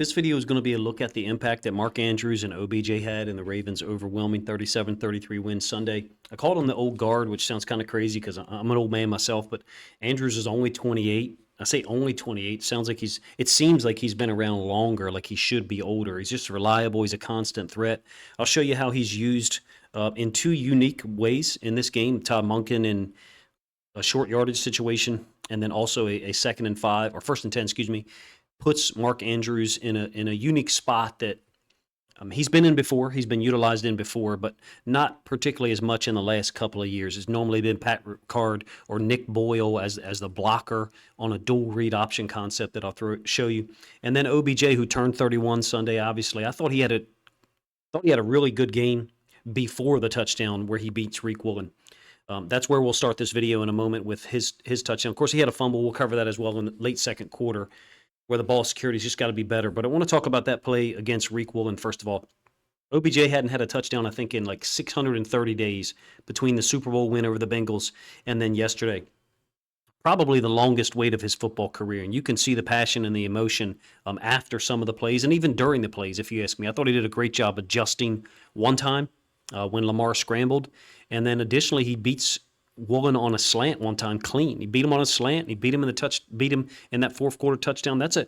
This video is going to be a look at the impact that Mark Andrews and OBJ had in the Ravens' overwhelming 37-33 win Sunday. I called him the old guard, which sounds kind of crazy because I'm an old man myself, but Andrews is only 28. I say only 28. It seems like he's been around longer, like he should be older. He's just reliable. He's a constant threat. I'll show you how he's used in two unique ways in this game. Todd Monken in a short yardage situation, and then also a second and 5, or first and 10, excuse me, puts Mark Andrews in a unique spot that he's been in before. He's been utilized in before, but not particularly as much in the last couple of years. It's normally been Pat Ricard or Nick Boyle as the blocker on a dual read option concept that I'll show you. And then OBJ, who turned 31 Sunday, obviously. I thought he had a really good game before the touchdown where he beats Reek Woolen. That's where we'll start this video in a moment with his touchdown. Of course, he had a fumble. We'll cover that as well in the late second quarter, where the ball security's just got to be better. But I want to talk about that play against Reek Woolen first of all. OBJ hadn't had a touchdown, I think, in like 630 days between the Super Bowl win over the Bengals and then yesterday. Probably the longest wait of his football career. And you can see the passion and the emotion after some of the plays and even during the plays, if you ask me. I thought he did a great job adjusting one time when Lamar scrambled. And then additionally, he beats Woolen on a slant one time clean. He beat him on a slant. He beat him in that fourth quarter touchdown. That's a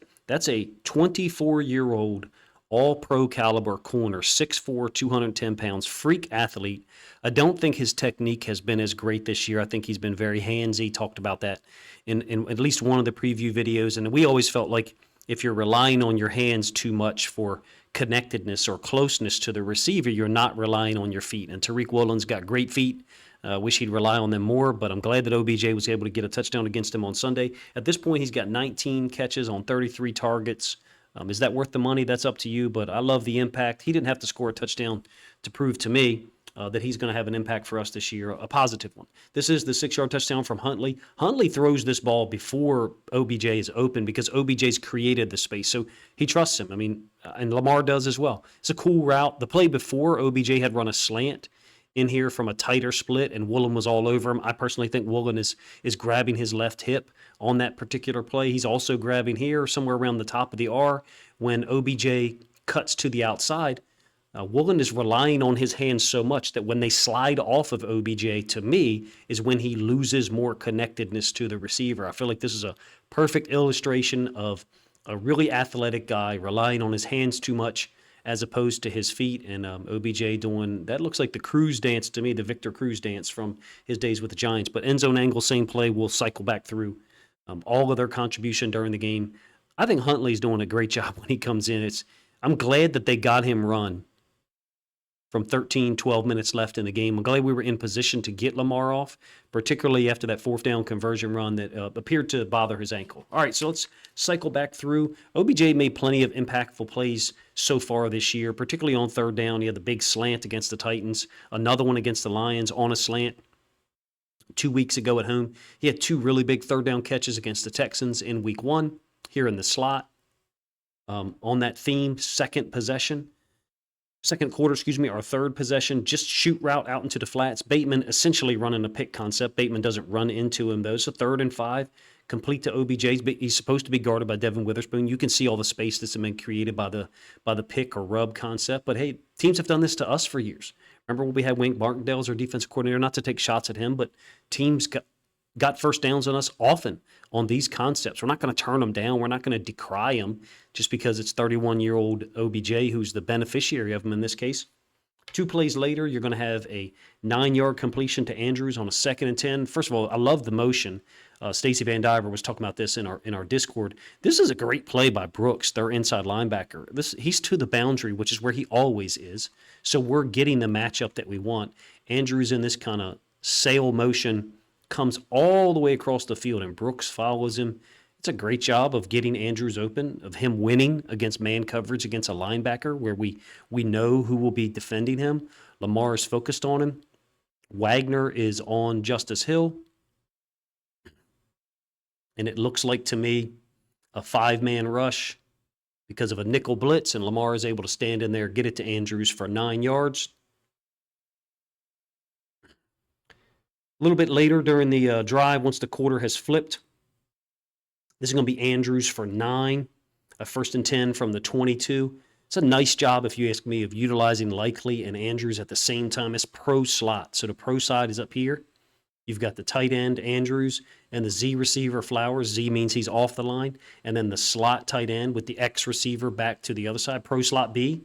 24-year-old all-pro caliber corner, 6'4", 210 pounds, freak athlete. I don't think his technique has been as great this year. I think he's been very handsy. Talked about that in at least one of the preview videos. And we always felt like if you're relying on your hands too much for connectedness or closeness to the receiver, you're not relying on your feet. And Tariq Woolen's got great feet. Wish he'd rely on them more, but I'm glad that OBJ was able to get a touchdown against him on Sunday. At this point, he's got 19 catches on 33 targets. Is that worth the money? That's up to you, but I love the impact. He didn't have to score a touchdown to prove to me that he's going to have an impact for us this year, a positive one. This is the 6-yard touchdown from Huntley. Huntley throws this ball before OBJ is open because OBJ's created the space, so he trusts him. I mean, and Lamar does as well. It's a cool route. The play before, OBJ had run a slant in here from a tighter split, and Woolen was all over him. I personally think Woolen is grabbing his left hip on that particular play. He's also grabbing here, somewhere around the top of the R. When OBJ cuts to the outside, Woolen is relying on his hands so much that when they slide off of OBJ, to me, is when he loses more connectedness to the receiver. I feel like this is a perfect illustration of a really athletic guy relying on his hands too much as opposed to his feet, and OBJ doing, that looks like the Cruz dance to me, the Victor Cruz dance from his days with the Giants. But end zone angle, same play, we'll cycle back through all of their contribution during the game. I think Huntley's doing a great job when he comes in. I'm glad that they got him run from 13, 12 minutes left in the game. I'm glad we were in position to get Lamar off, particularly after that fourth down conversion run that appeared to bother his ankle. All right, so let's cycle back through. OBJ made plenty of impactful plays so far this year, particularly on third down. He had the big slant against the Titans, another one against the Lions on a slant 2 weeks ago at home. He had two really big third down catches against the Texans in week 1 here in the slot. On that theme, second quarter, or third possession, just shoot route out into the flats. Bateman essentially running a pick concept. Bateman doesn't run into him, though. So 3rd and 5, complete to OBJ. He's supposed to be guarded by Devin Witherspoon. You can see all the space that's been created by the pick or rub concept. But, hey, teams have done this to us for years. Remember when we had Wink Martindale as our defensive coordinator? Not to take shots at him, but teams got first downs on us often on these concepts. We're not going to turn them down. We're not going to decry them just because it's 31-year-old OBJ who's the beneficiary of them in this case. 2 plays later, you're going to have a 9-yard completion to Andrews on a 2nd and 10. First of all, I love the motion. Stacey Van Diver was talking about this in our Discord. This is a great play by Brooks, their inside linebacker. He's to the boundary, which is where he always is. So we're getting the matchup that we want. Andrews in this kind of sail motion comes all the way across the field, and Brooks follows him. It's a great job of getting Andrews open, of him winning against man coverage against a linebacker where we know who will be defending him. Lamar is focused on him. Wagner is on Justice Hill. And it looks like to me a 5-man rush because of a nickel blitz, and Lamar is able to stand in there, get it to Andrews for 9 yards. A little bit later during the drive, once the quarter has flipped, this is going to be Andrews for 9. A 1st and 10 from the 22. It's a nice job, if you ask me, of utilizing Likely and Andrews at the same time as pro slot. So the pro side is up here. You've got the tight end, Andrews, and the Z receiver, Flowers. Z means he's off the line. And then the slot tight end with the X receiver back to the other side. Pro slot B,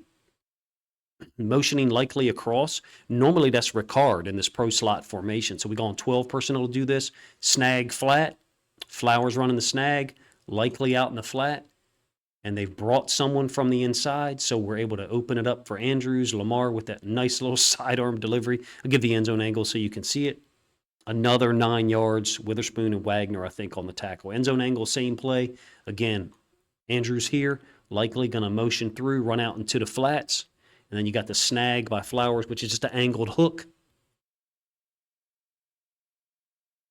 motioning Likely across. Normally that's Ricard in this pro slot formation. So we go on 12 personnel to do this. Snag flat. Flowers running the snag. Likely out in the flat. And they've brought someone from the inside, so we're able to open it up for Andrews. Lamar with that nice little sidearm delivery. I'll give the end zone angle so you can see it. Another 9 yards. Witherspoon and Wagner, I think, on the tackle. End zone angle, same play. Again, Andrews here, Likely going to motion through, run out into the flats. And then you got the snag by Flowers, which is just an angled hook.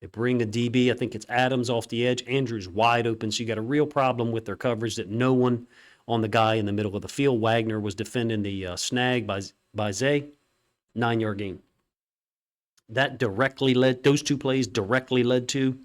They bring a DB, I think it's Adams off the edge. Andrews wide open, so you got a real problem with their coverage that no one on the guy in the middle of the field. Wagner was defending the snag by Zay. 9-yard gain. That directly led, those two plays directly led to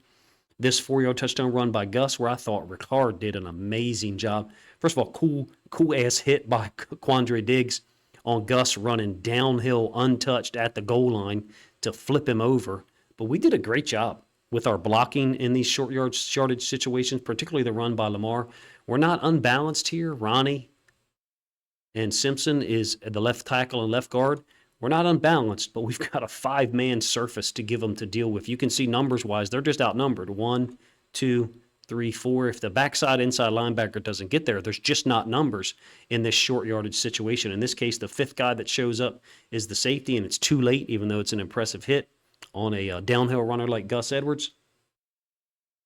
this 4-yard touchdown run by Gus, where I thought Ricard did an amazing job. First of all, cool ass hit by Quandre Diggs on Gus running downhill untouched at the goal line to flip him over. But we did a great job with our blocking in these shortage situations, particularly the run by Lamar. We're not unbalanced here. Ronnie and Simpson is the left tackle and left guard. We're not unbalanced, but we've got a 5-man surface to give them to deal with. You can see numbers-wise, they're just outnumbered. 1, 2, 3, 4. If the backside inside linebacker doesn't get there, there's just not numbers in this short yardage situation. In this case, the 5th guy that shows up is the safety, and it's too late, even though it's an impressive hit on a downhill runner like Gus Edwards.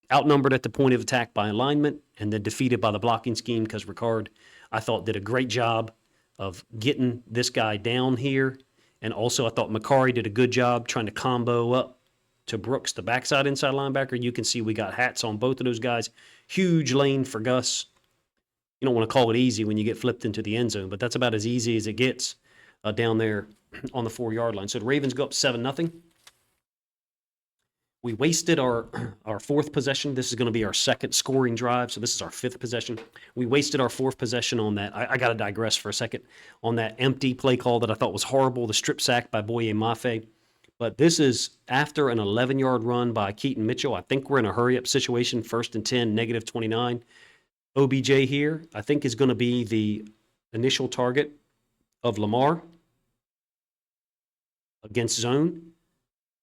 Outnumbered at the point of attack by alignment, and then defeated by the blocking scheme because Ricard, I thought, did a great job of getting this guy down here. And also, I thought Macari did a good job trying to combo up to Brooks, the backside inside linebacker. You can see we got hats on both of those guys. Huge lane for Gus. You don't want to call it easy when you get flipped into the end zone, but that's about as easy as it gets down there on the 4-yard line. So the Ravens go up 7-0. We wasted our 4th possession. This is going to be our 2nd scoring drive, so this is our 5th possession. We wasted our 4th possession on that. I got to digress for a second on that empty play call that I thought was horrible, the strip sack by Boye Mafe. But this is after an 11-yard run by Keaton Mitchell. I think we're in a hurry-up situation, 1st and 10, -29. OBJ here, I think, is going to be the initial target of Lamar against zone.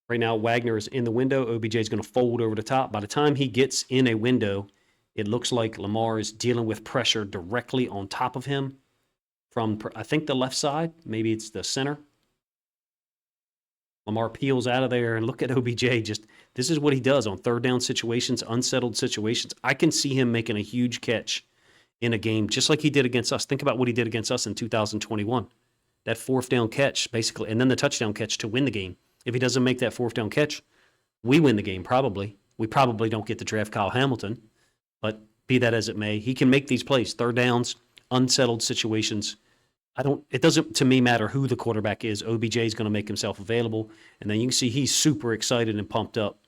Right now, Wagner is in the window. OBJ is going to fold over the top. By the time he gets in a window, it looks like Lamar is dealing with pressure directly on top of him from, I think, the left side. Maybe it's the center. Lamar peels out of there, and look at OBJ. Just this is what he does on 3rd down situations, unsettled situations. I can see him making a huge catch in a game just like he did against us. Think about what he did against us in 2021. That 4th down catch, basically, and then the touchdown catch to win the game. If he doesn't make that 4th down catch, we win the game probably. We probably don't get to draft Kyle Hamilton, but be that as it may, he can make these plays, 3rd downs, unsettled situations. It doesn't, to me, matter who the quarterback is. OBJ is going to make himself available, and then you can see he's super excited and pumped up.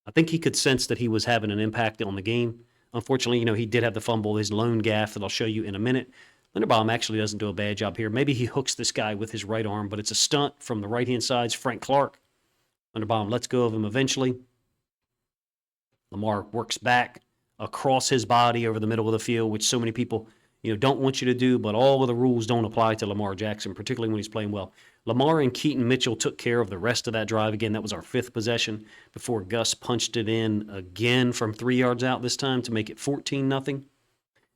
I think he could sense that he was having an impact on the game. Unfortunately, he did have the fumble, his lone gaff that I'll show you in a minute. Linderbaum actually doesn't do a bad job here. Maybe he hooks this guy with his right arm, but it's a stunt from the right-hand side's Frank Clark. Linderbaum lets go of him eventually. Lamar works back across his body over the middle of the field, which so many people don't want you to do, but all of the rules don't apply to Lamar Jackson, particularly when he's playing well. Lamar and Keaton Mitchell took care of the rest of that drive. Again, that was our 5th possession before Gus punched it in again from 3 yards out this time to make it 14-0.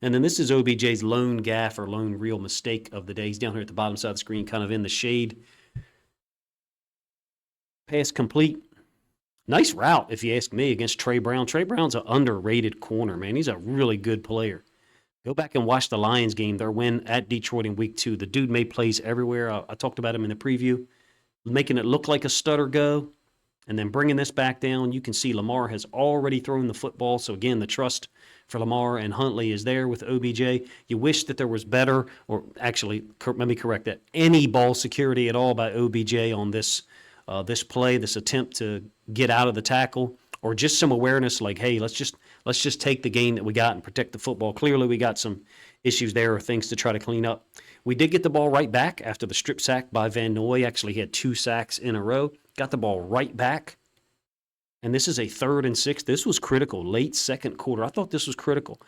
And then this is OBJ's lone gaff or lone real mistake of the day. He's down here at the bottom side of the screen, kind of in the shade. Pass complete. Nice route, if you ask me, against Trey Brown. Trey Brown's an underrated corner, man. He's a really good player. Go back and watch the Lions game, their win at Detroit in week 2. The dude made plays everywhere. I talked about him in the preview, making it look like a stutter go, and then bringing this back down. You can see Lamar has already thrown the football. So, again, the trust for Lamar and Huntley is there with OBJ. You wish that there was better, or actually, let me correct that, any ball security at all by OBJ on this play, this attempt to get out of the tackle. or just some awareness like, hey, let's just take the game that we got and protect the football. Clearly we got some issues there or things to try to clean up. We did get the ball right back after the strip sack by Van Noy. Actually, he had 2 sacks in a row. Got the ball right back. And this is a 3rd and 6. This was critical. Late second quarter. I thought this was critical.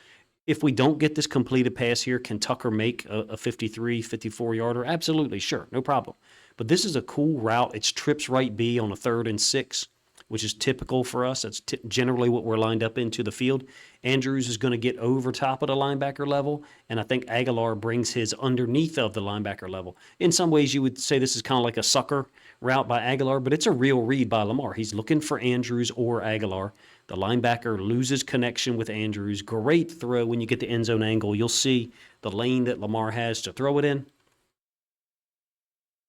If we don't get this completed pass here, can Tucker make a 53, 54-yarder? Absolutely, sure, no problem. But this is a cool route. It's trips right B on a 3rd and 6, which is typical for us. That's generally what we're lined up into the field. Andrews is going to get over top of the linebacker level, and I think Aguilar brings his underneath of the linebacker level. In some ways, you would say this is kind of like a sucker route by Aguilar, but it's a real read by Lamar. He's looking for Andrews or Aguilar. The linebacker loses connection with Andrews. Great throw when you get the end zone angle. You'll see the lane that Lamar has to throw it in.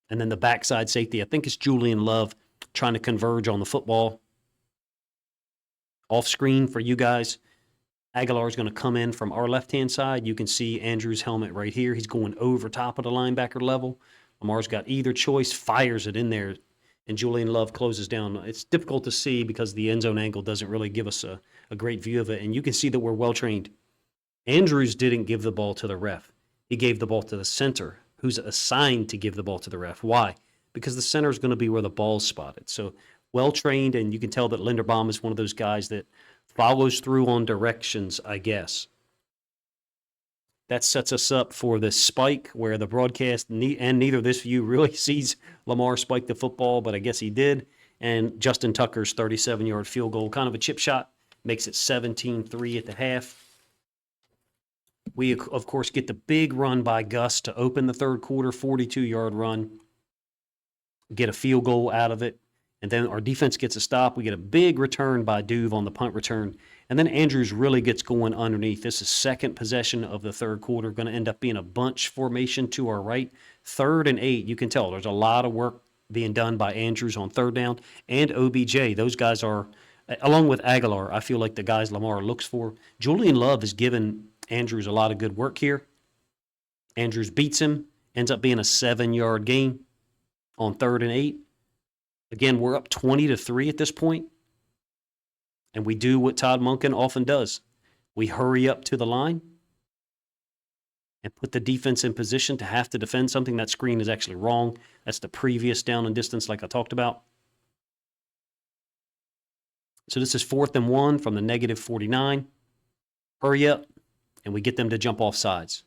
And then the backside safety, I think it's Julian Love trying to converge on the football. Off screen for you guys, Aguilar is going to come in from our left-hand side. You can see Andrews' helmet right here. He's going over top of the linebacker level. Lamar's got either choice, fires it in there, and Julian Love closes down. It's difficult to see because the end zone angle doesn't really give us a great view of it, and you can see that we're well-trained. Andrews didn't give the ball to the ref. He gave the ball to the center, who's assigned to give the ball to the ref. Why? Because the center is going to be where the ball's spotted. So well-trained, and you can tell that Linderbaum is one of those guys that follows through on directions, I guess. That sets us up for the spike where the broadcast and neither of this view really sees Lamar spike the football, but I guess he did. And Justin Tucker's 37-yard field goal, kind of a chip shot, makes it 17-3 at the half. We, of course, get the big run by Gus to open the third quarter, 42-yard run, get a field goal out of it, and then our defense gets a stop. We get a big return by Duve on the punt return, and then Andrews really gets going underneath. This is second possession of the third quarter, going to end up being a bunch formation to our right. 3rd and 8, you can tell there's a lot of work being done by Andrews on third down, and OBJ. Those guys are, along with Aguilar, I feel like the guys Lamar looks for. Julian Love has given Andrews a lot of good work here. Andrews beats him, ends up being a 7-yard gain on 3rd and 8. Again, we're up 20-3 at this point, and we do what Todd Monken often does. We hurry up to the line and put the defense in position to have to defend something. That screen is actually wrong. That's the previous down and distance like I talked about. So this is 4th and 1 from the negative 49. Hurry up, and we get them to jump off sides.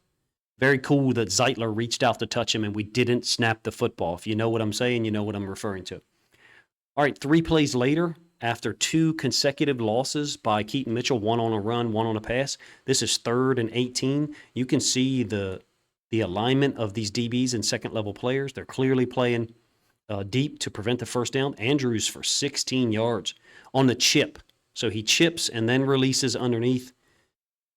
Very cool that Zeitler reached out to touch him, and we didn't snap the football. If you know what I'm saying, you know what I'm referring to. All right, 3 plays later, after 2 consecutive losses by Keaton Mitchell, 1 on a run, 1 on a pass. This is 3rd and 18. You can see the alignment of these DBs and second-level players. They're clearly playing deep to prevent the first down. Andrews for 16 yards on the chip. So he chips and then releases underneath.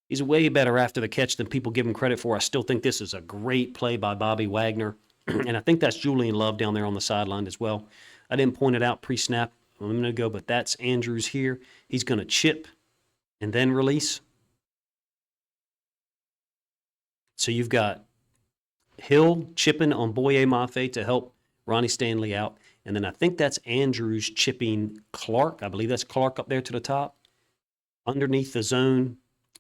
He's way better after the catch than people give him credit for. I still think this is a great play by Bobby Wagner. And I think that's Julian Love down there on the sideline as well. I didn't point it out pre-snap a minute ago, but that's Andrews here. He's going to chip and then release. So you've got Hill chipping on Boye Mafe to help Ronnie Stanley out. And then I think that's Andrews chipping Clark. I believe that's Clark up there to the top. Underneath the zone.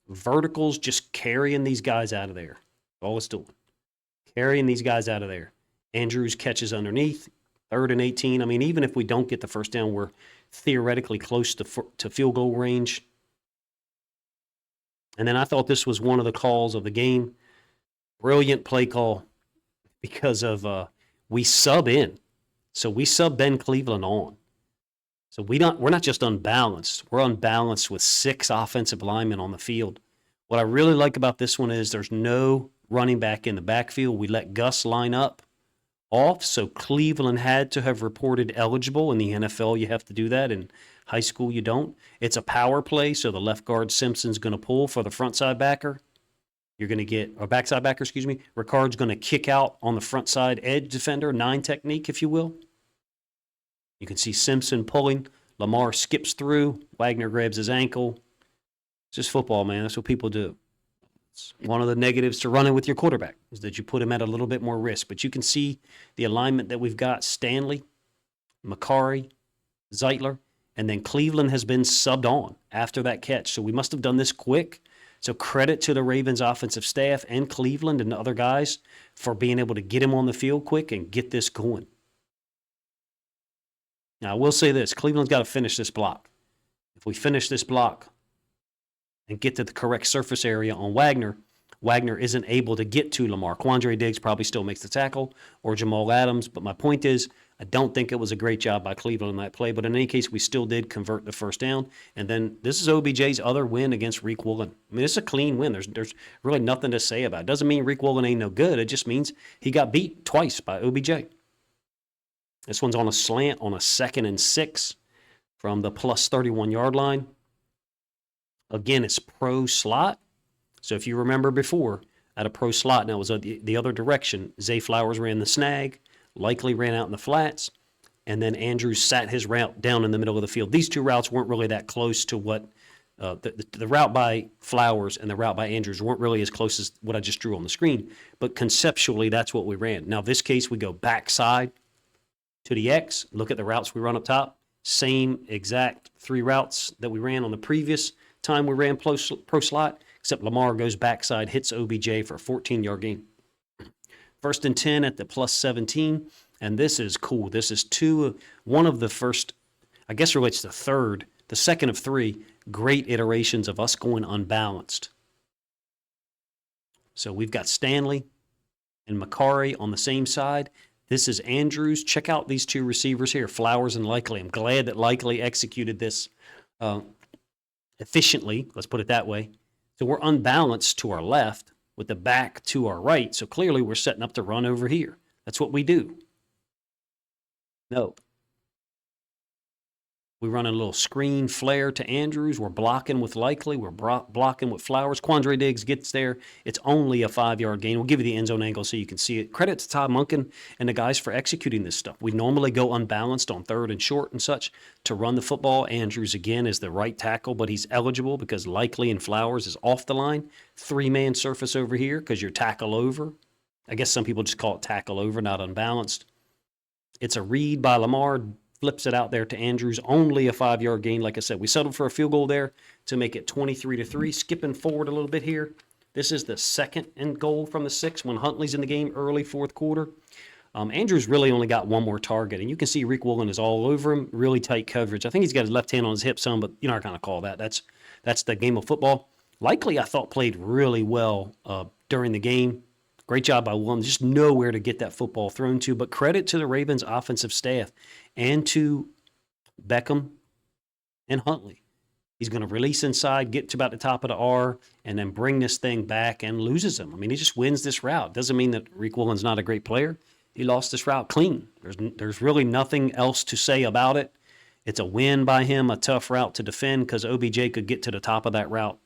Verticals, just carrying these guys out of there. All it's doing. Carrying these guys out of there. Andrews catches underneath. 3rd and 18. I mean, even if we don't get the first down, we're theoretically close to field goal range. And then I thought this was one of the calls of the game. Brilliant play call because of we sub in. So we sub Ben Cleveland on. So we're not just unbalanced. We're unbalanced with 6 offensive linemen on the field. What I really like about this one is there's no running back in the backfield. We let Gus line up off, so Cleveland had to have reported eligible. In the NFL, you have to do that. In high school, you don't. It's a power play, so the left guard Simpson's going to pull for the front side backer. You're going to get, or backside backer, excuse me. Ricard's going to kick out on the front side edge defender, 9 technique, if you will. You can see Simpson pulling. Lamar skips through. Wagner grabs his ankle. It's just football, man. That's what people do. It's one of the negatives to running with your quarterback is that you put him at a little bit more risk. But you can see the alignment that we've got. Stanley, Macari, Zeitler, and then Cleveland has been subbed on after that catch. So we must have done this quick. So credit to the Ravens offensive staff and Cleveland and the other guys for being able to get him on the field quick and get this going. Now, I will say this. Cleveland's got to finish this block. If we finish this block and get to the correct surface area on Wagner, Wagner isn't able to get to Lamar. Quandre Diggs probably still makes the tackle, or Jamal Adams. But my point is, I don't think it was a great job by Cleveland in that play. But in any case, we still did convert the first down. And then this is OBJ's other win against Reek Woolen. I mean, it's a clean win. There's really nothing to say about it. Doesn't mean Reek Woolen ain't no good. It just means he got beat twice by OBJ. This one's on a slant on a 2nd and 6 from the plus 31-yard line. Again, it's pro slot. So if you remember before, at a pro slot, now it was the other direction. Zay Flowers ran the snag, likely ran out in the flats, and then Andrews sat his route down in the middle of the field. These two routes weren't really that close to what the route by Flowers and the route by Andrews weren't really as close as what I just drew on the screen. But conceptually, that's what we ran. Now, this case, we go backside to the X. Look at the routes we run up top. Same exact 3 routes that we ran on the previous time we ran pro slot, except Lamar goes backside, hits OBJ for a 14-yard gain. 1st and 10 at the plus 17, and this is cool. This is one of the first, I guess really it's the second of 3 great iterations of us going unbalanced. So we've got Stanley and Macari on the same side. This is Andrews. Check out these 2 receivers here, Flowers and Likely. I'm glad that Likely executed this efficiently, let's put it that way. So we're unbalanced to our left with the back to our right. So clearly we're setting up to run over here. That's what we do. No. We run a little screen flare to Andrews. We're blocking with Likely. We're blocking with Flowers. Quandre Diggs gets there. It's only a 5-yard gain. We'll give you the end zone angle so you can see it. Credit to Todd Monken and the guys for executing this stuff. We normally go unbalanced on 3rd and short and such to run the football. Andrews, again, is the right tackle, but he's eligible because Likely and Flowers is off the line. 3-man surface over here because you're tackle over. I guess some people just call it tackle over, not unbalanced. It's a read by Lamar. Flips it out there to Andrews, only a 5-yard gain. Like I said, we settled for a field goal there to make it 23-3. Skipping forward a little bit here. This is the 2nd and goal from the 6 when Huntley's in the game early 4th quarter. Andrews really only got one more target, and you can see Reek Woolen is all over him. Really tight coverage. I think he's got his left hand on his hip some, but you're not going to call that. That's the game of football. Likely, I thought, played really well during the game. Great job by Woolen. Just nowhere to get that football thrown to. But credit to the Ravens offensive staff and to Beckham and Huntley. He's going to release inside, get to about the top of the R, and then bring this thing back and loses him. I mean, he just wins this route. Doesn't mean that Reek Woolen's not a great player. He lost this route clean. There's really nothing else to say about it. It's a win by him, a tough route to defend because OBJ could get to the top of that route,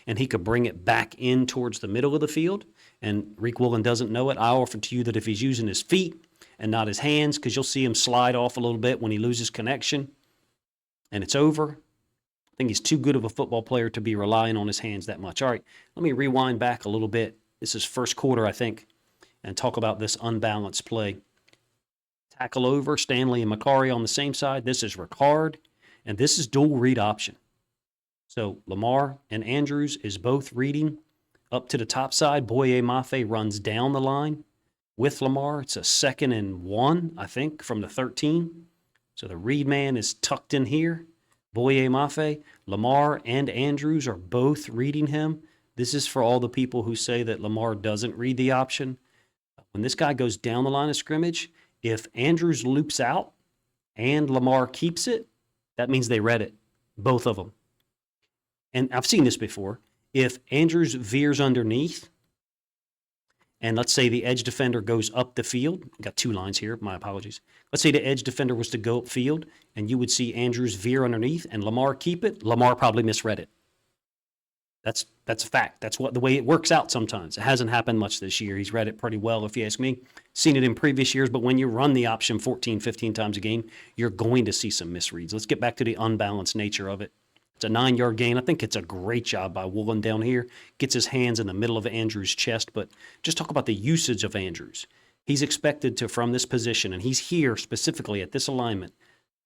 and he could bring it back in towards the middle of the field. And Reek Woolen doesn't know it. I offer to you that if he's using his feet and not his hands, because you'll see him slide off a little bit when he loses connection, and it's over. I think he's too good of a football player to be relying on his hands that much. All right, let me rewind back a little bit. This is 1st quarter, I think, and talk about this unbalanced play. Tackle over, Stanley and Macari on the same side. This is Ricard, and this is dual read option. So Lamar and Andrews is both reading up to the top side. Boye Mafe runs down the line with Lamar. It's a 2nd and 1, I think, from the 13. So the read man is tucked in here. Boye Mafe, Lamar and Andrews are both reading him. This is for all the people who say that Lamar doesn't read the option. When this guy goes down the line of scrimmage, if Andrews loops out and Lamar keeps it, that means they read it, both of them. And I've seen this before. If Andrews veers underneath, and let's say the edge defender goes up the field, got 2 lines here, my apologies. Let's say the edge defender was to go upfield, and you would see Andrews veer underneath and Lamar keep it, Lamar probably misread it. That's a fact. That's the way it works out sometimes. It hasn't happened much this year. He's read it pretty well, if you ask me. Seen it in previous years, but when you run the option 14, 15 times a game, you're going to see some misreads. Let's get back to the unbalanced nature of it. It's a 9-yard gain. I think it's a great job by Woolen down here. Gets his hands in the middle of Andrews' chest, but just talk about the usage of Andrews. He's expected to, from this position, and he's here specifically at this alignment,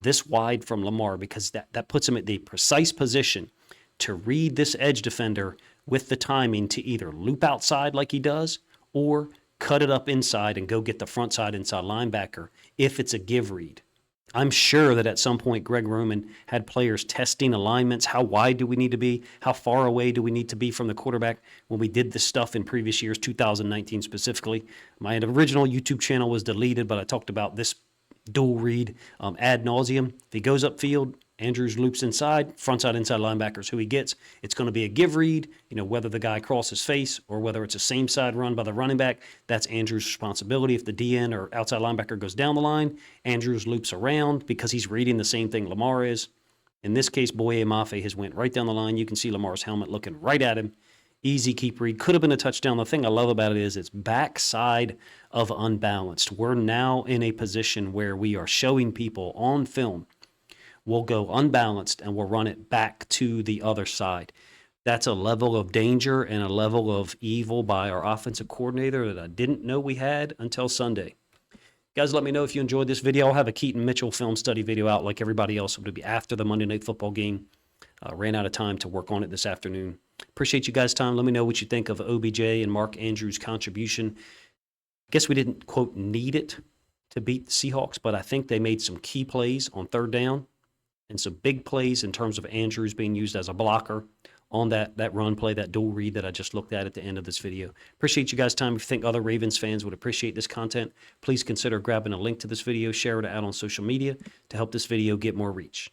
this wide from Lamar because that puts him at the precise position to read this edge defender with the timing to either loop outside like he does or cut it up inside and go get the front side inside linebacker if it's a give read. I'm sure that at some point Greg Roman had players testing alignments. How wide do we need to be? How far away do we need to be from the quarterback? When we did this stuff in previous years, 2019 specifically, my original YouTube channel was deleted, but I talked about this dual read ad nauseum. If he goes upfield, Andrews loops inside, front side, inside linebackers, who he gets. It's going to be a give read, whether the guy crosses face or whether it's a same side run by the running back. That's Andrews' responsibility. If the DN or outside linebacker goes down the line, Andrews loops around because he's reading the same thing Lamar is. In this case, Boye Mafe has went right down the line. You can see Lamar's helmet looking right at him. Easy keep read. Could have been a touchdown. The thing I love about it is it's backside of unbalanced. We're now in a position where we are showing people on film. We'll go unbalanced and we'll run it back to the other side. That's a level of danger and a level of evil by our offensive coordinator that I didn't know we had until Sunday. Guys, let me know if you enjoyed this video. I'll have a Keaton Mitchell film study video out like everybody else. It'll be after the Monday Night Football game. Ran out of time to work on it this afternoon. Appreciate you guys' time. Let me know what you think of OBJ and Mark Andrews' contribution. I guess we didn't, quote, need it to beat the Seahawks, but I think they made some key plays on third down and some big plays in terms of Andrews being used as a blocker on that run play, that dual read that I just looked at the end of this video. Appreciate you guys' time. If you think other Ravens fans would appreciate this content, please consider grabbing a link to this video, share it out on social media to help this video get more reach.